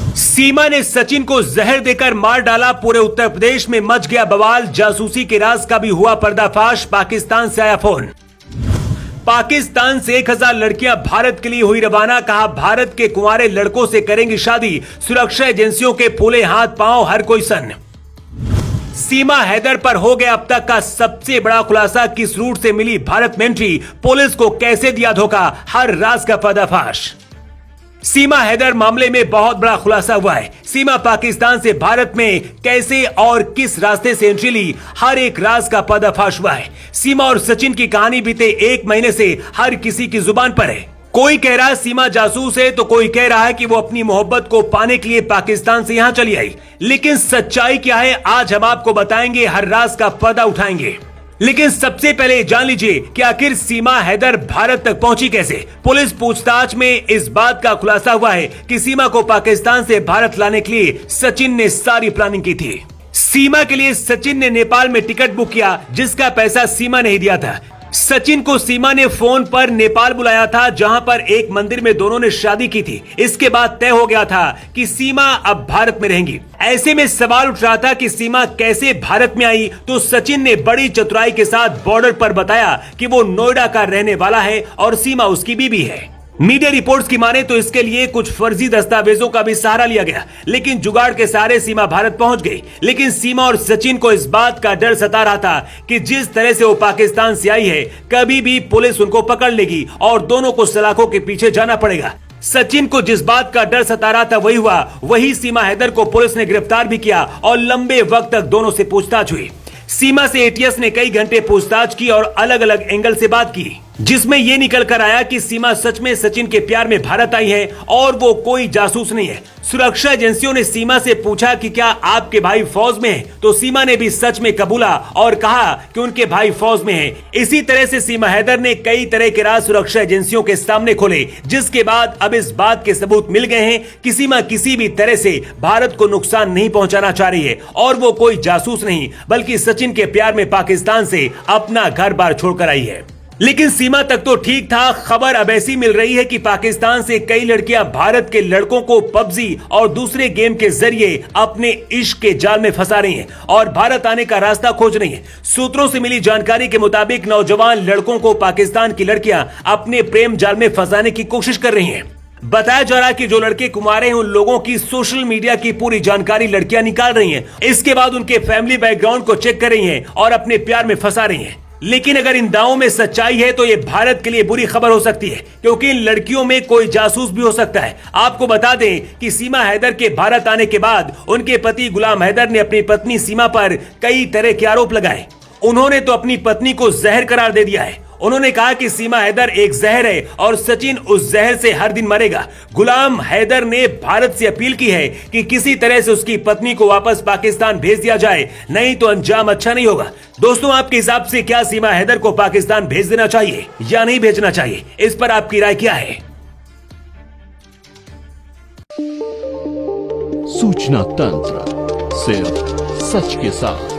सीमा ने सचिन को जहर देकर मार डाला, पूरे उत्तर प्रदेश में मच गया बवाल। जासूसी के राज का भी हुआ पर्दाफाश, पाकिस्तान से आया फोन। पाकिस्तान से 1000 लड़कियां भारत के लिए हुई रवाना, कहा भारत के कुंवारे लड़कों से करेंगी शादी। सुरक्षा एजेंसियों के फूले हाथ पांव, हर कोई सन्न। सीमा हैदर पर हो गया अब तक का सबसे बड़ा खुलासा, किस रूट से मिली भारत में एंट्री, पुलिस को कैसे दिया धोखा, हर राज का पर्दाफाश। सीमा हैदर मामले में बहुत बड़ा खुलासा हुआ है। सीमा पाकिस्तान से भारत में कैसे और किस रास्ते से एंट्री ली, हर एक राज का पर्दाफाश हुआ है। सीमा और सचिन की कहानी बीते 1 महीने से हर किसी की जुबान पर है। कोई कह रहा है सीमा जासूस है, तो कोई कह रहा है कि वो अपनी मोहब्बत को पाने के लिए पाकिस्तान से यहां चली आई। लेकिन सच्चाई क्या है, आज हम आपको बताएंगे, हर राज का पर्दा उठाएंगे। लेकिन सबसे पहले जान लीजिए कि आखिर सीमा हैदर भारत तक पहुंची कैसे। पुलिस पूछताछ में इस बात का खुलासा हुआ है कि सीमा को पाकिस्तान से भारत लाने के लिए सचिन ने सारी प्लानिंग की थी। सीमा के लिए सचिन ने नेपाल में टिकट बुक किया, जिसका पैसा सीमा ने ही दिया था। सचिन को सीमा ने फोन पर नेपाल बुलाया था, जहां पर एक मंदिर में दोनों ने शादी की थी। इसके बाद तय हो गया था कि सीमा अब भारत में रहेंगी। ऐसे में सवाल उठ रहा था कि सीमा कैसे भारत में आई, तो सचिन ने बड़ी चतुराई के साथ बॉर्डर पर बताया कि वो नोएडा का रहने वाला है और सीमा उसकी बीबी है। मीडिया रिपोर्ट्स की माने तो इसके लिए कुछ फर्जी दस्तावेजों का भी सहारा लिया गया, लेकिन जुगाड़ के सहारे सीमा भारत पहुंच गई। लेकिन सीमा और सचिन को इस बात का डर सता रहा था कि जिस तरह से वो पाकिस्तान से आई है, कभी भी पुलिस उनको पकड़ लेगी और दोनों को सलाखों के पीछे जाना पड़ेगा। सचिन को जिस बात का डर सता रहा था वही हुआ। वही सीमा हैदर को पुलिस ने गिरफ्तार भी किया और लंबे वक्त तक दोनों से पूछताछ हुई। सीमा से एटीएस ने कई घंटे पूछताछ की और अलग अलग एंगल से बात की, जिसमें यह निकल कर आया कि सीमा सच में सचिन के प्यार में भारत आई है और वो कोई जासूस नहीं है। सुरक्षा एजेंसियों ने सीमा से पूछा कि क्या आपके भाई फौज में है, तो सीमा ने भी सच में कबूला और कहा कि उनके भाई फौज में है। इसी तरह से सीमा हैदर ने कई तरह के राज सुरक्षा एजेंसियों के सामने खोले, जिसके बाद अब इस बात के सबूत मिल गए हैं कि सीमा किसी भी तरह से भारत को नुकसान नहीं पहुंचाना चाह रही है और वो कोई जासूस नहीं, बल्कि सचिन के प्यार में पाकिस्तान से अपना घर बार छोड़कर आई है। लेकिन सीमा तक तो ठीक था। खबर अब ऐसी मिल रही है कि पाकिस्तान से कई लड़कियां भारत के लड़कों को पबजी और दूसरे गेम के जरिए अपने इश्क के जाल में फंसा रही हैं और भारत आने का रास्ता खोज रही हैं। सूत्रों से मिली जानकारी के मुताबिक नौजवान लड़कों को पाकिस्तान की लड़कियां अपने प्रेम जाल में फंसाने की कोशिश कर रही हैं। बताया जा रहा है कि जो लड़के कुमारे हैं, उन लोगों की सोशल मीडिया की पूरी जानकारी लड़कियां निकाल रही हैं। इसके बाद उनके फैमिली बैकग्राउंड को चेक कर रही हैं और अपने प्यार में फंसा रही हैं। लेकिन अगर इन दावों में सच्चाई है तो ये भारत के लिए बुरी खबर हो सकती है, क्योंकि इन लड़कियों में कोई जासूस भी हो सकता है। आपको बता दें कि सीमा हैदर के भारत आने के बाद उनके पति गुलाम हैदर ने अपनी पत्नी सीमा पर कई तरह के आरोप लगाए। उन्होंने तो अपनी पत्नी को जहर करार दे दिया है। उन्होंने कहा कि सीमा हैदर एक जहर है और सचिन उस जहर से हर दिन मरेगा। गुलाम हैदर ने भारत से अपील की है कि किसी तरह से उसकी पत्नी को वापस पाकिस्तान भेज दिया जाए, नहीं तो अंजाम अच्छा नहीं होगा। दोस्तों, आपके हिसाब से क्या सीमा हैदर को पाकिस्तान भेज देना चाहिए या नहीं भेजना चाहिए, इस पर आपकी राय क्या है? सूचना तंत्र, सिर्फ सच के साथ।